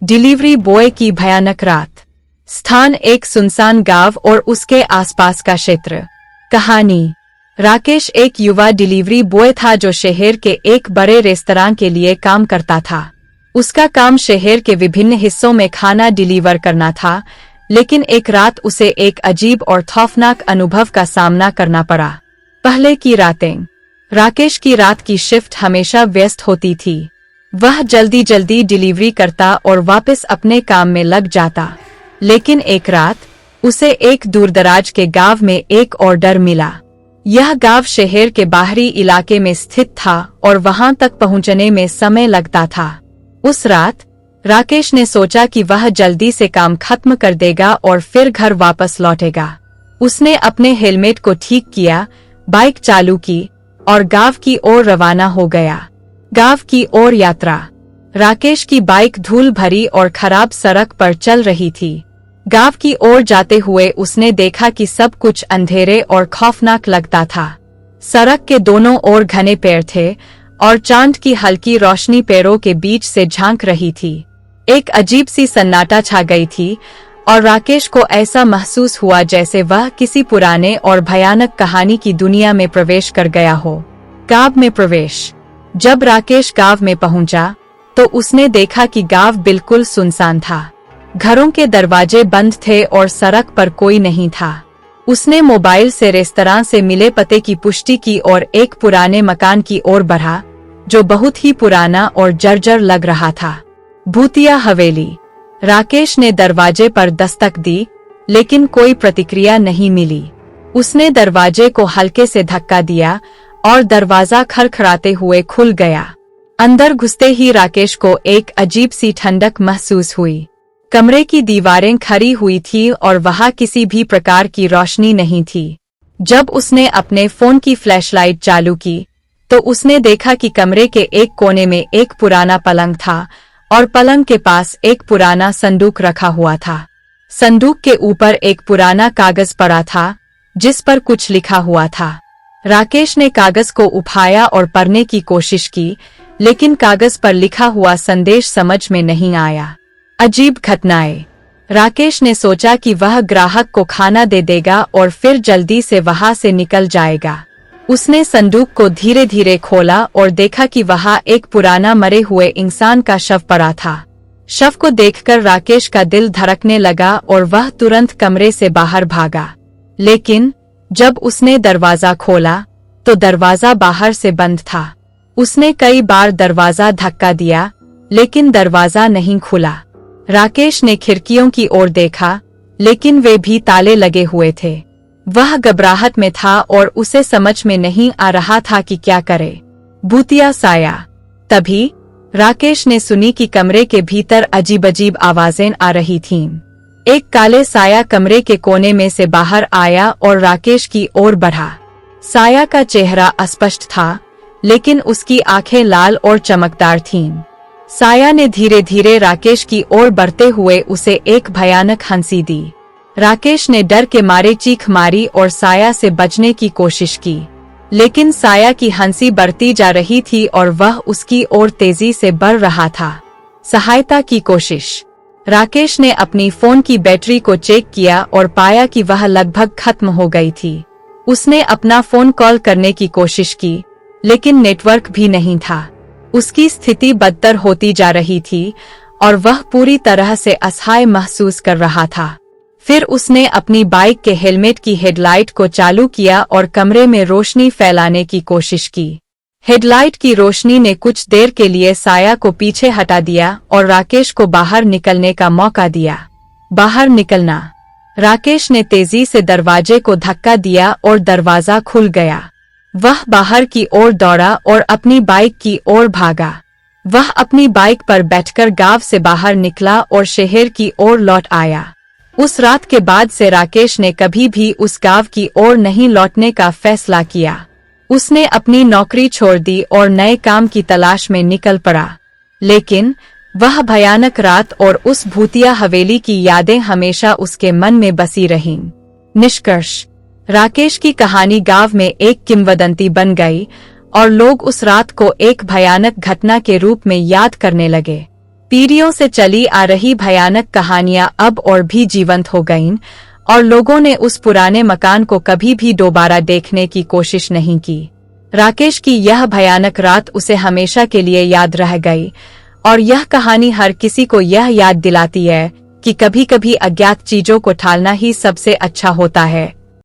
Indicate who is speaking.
Speaker 1: Delivery boy की भयानक रात। स्थान एक सुनसान गांव और उसके आसपास का क्षेत्र। कहानी। राकेश एक युवा डिलीवरी बॉय था जो शहर के एक बड़े रेस्तरां के लिए काम करता था। उसका काम शहर के विभिन्न हिस्सों में खाना डिलीवर करना था, लेकिन एक रात उसे एक अजीब और खौफनाक अनुभव का सामना करना पड़ा। पहले की रातें। राकेश की रात की शिफ्ट हमेशा व्यस्त होती थी। वह जल्दी जल्दी डिलीवरी करता और वापस अपने काम में लग जाता। लेकिन एक रात उसे एक दूरदराज के गांव में एक ऑर्डर मिला। यह गांव शहर के बाहरी इलाके में स्थित था और वहां तक पहुंचने में समय लगता था। उस रात राकेश ने सोचा कि वह जल्दी से काम खत्म कर देगा और फिर घर वापस लौटेगा। उसने अपने हेलमेट को ठीक किया, बाइक चालू की और गांव की ओर रवाना हो गया। गांव की ओर यात्रा। राकेश की बाइक धूल भरी और खराब सड़क पर चल रही थी। गांव की ओर जाते हुए उसने देखा कि सब कुछ अंधेरे और खौफनाक लगता था। सड़क के दोनों ओर घने पेड़ थे और चांद की हल्की रोशनी पेड़ों के बीच से झांक रही थी। एक अजीब सी सन्नाटा छा गई थी और राकेश को ऐसा महसूस हुआ जैसे वह किसी पुराने और भयानक कहानी की दुनिया में प्रवेश कर गया हो। गांव में प्रवेश। जब राकेश गांव में पहुंचा तो उसने देखा कि गांव बिल्कुल सुनसान था। घरों के दरवाजे बंद थे और सड़क पर कोई नहीं था। उसने मोबाइल से रेस्तरां से मिले पते की पुष्टि की और एक पुराने मकान की ओर बढ़ा, जो बहुत ही पुराना और जर्जर लग रहा था। भूतिया हवेली। राकेश ने दरवाजे पर दस्तक दी, लेकिन कोई प्रतिक्रिया नहीं मिली। उसने दरवाजे को हल्के से धक्का दिया और दरवाजा खड़खड़ाते हुए खुल गया। अंदर घुसते ही राकेश को एक अजीब सी ठंडक महसूस हुई। कमरे की दीवारें खड़ी हुई थी और वहां किसी भी प्रकार की रोशनी नहीं थी। जब उसने अपने फोन की फ्लैशलाइट चालू की तो उसने देखा कि कमरे के एक कोने में एक पुराना पलंग था और पलंग के पास एक पुराना संदूक रखा हुआ था। संदूक के ऊपर एक पुराना कागज पड़ा था जिस पर कुछ लिखा हुआ था। राकेश ने कागज को उठाया और पढ़ने की कोशिश की, लेकिन कागज पर लिखा हुआ संदेश समझ में नहीं आया। अजीब घटनाएं। राकेश ने सोचा कि वह ग्राहक को खाना दे देगा और फिर जल्दी से वहां से निकल जाएगा। उसने संदूक को धीरे धीरे खोला और देखा कि वहां एक पुराना मरे हुए इंसान का शव पड़ा था। शव को देखकर राकेश का दिल धड़कने लगा और वह तुरंत कमरे से बाहर भागा। लेकिन जब उसने दरवाजा खोला तो दरवाजा बाहर से बंद था। उसने कई बार दरवाजा धक्का दिया, लेकिन दरवाजा नहीं खुला। राकेश ने खिड़कियों की ओर देखा, लेकिन वे भी ताले लगे हुए थे। वह घबराहट में था और उसे समझ में नहीं आ रहा था कि क्या करे। भूतिया साया। तभी राकेश ने सुनी कि कमरे के भीतर अजीब अजीब आवाजें आ रही थीं। एक काले साया कमरे के कोने में से बाहर आया और राकेश की ओर बढ़ा। साया का चेहरा अस्पष्ट था, लेकिन उसकी आंखें लाल और चमकदार थीं। साया ने धीरे धीरे राकेश की ओर बढ़ते हुए उसे एक भयानक हंसी दी। राकेश ने डर के मारे चीख मारी और साया से बचने की कोशिश की, लेकिन साया की हंसी बढ़ती जा रही थी और वह उसकी ओर तेजी से बढ़ रहा था। सहायता की कोशिश। राकेश ने अपनी फोन की बैटरी को चेक किया और पाया कि वह लगभग खत्म हो गई थी। उसने अपना फोन कॉल करने की कोशिश की, लेकिन नेटवर्क भी नहीं था। उसकी स्थिति बदतर होती जा रही थी और वह पूरी तरह से असहाय महसूस कर रहा था। फिर उसने अपनी बाइक के हेलमेट की हेडलाइट को चालू किया और कमरे में रोशनी फैलाने की कोशिश की। हेडलाइट की रोशनी ने कुछ देर के लिए साया को पीछे हटा दिया और राकेश को बाहर निकलने का मौका दिया। बाहर निकलना। राकेश ने तेजी से दरवाजे को धक्का दिया और दरवाजा खुल गया। वह बाहर की ओर दौड़ा और अपनी बाइक की ओर भागा। वह अपनी बाइक पर बैठकर गांव से बाहर निकला और शहर की ओर लौट आया। उस रात के बाद से राकेश ने कभी भी उस गांव की ओर नहीं लौटने का फैसला किया। उसने अपनी नौकरी छोड़ दी और नए काम की तलाश में निकल पड़ा। लेकिन वह भयानक रात और उस भूतिया हवेली की यादें हमेशा उसके मन में बसी रहीं। निष्कर्ष। राकेश की कहानी गांव में एक किंवदंती बन गई और लोग उस रात को एक भयानक घटना के रूप में याद करने लगे। पीढ़ियों से चली आ रही भयानक कहानियां अब और भी जीवंत हो गईं और लोगों ने उस पुराने मकान को कभी भी दोबारा देखने की कोशिश नहीं की। राकेश की यह भयानक रात उसे हमेशा के लिए याद रह गई और यह कहानी हर किसी को यह याद दिलाती है कि कभी-कभी अज्ञात चीजों को टालना ही सबसे अच्छा होता है।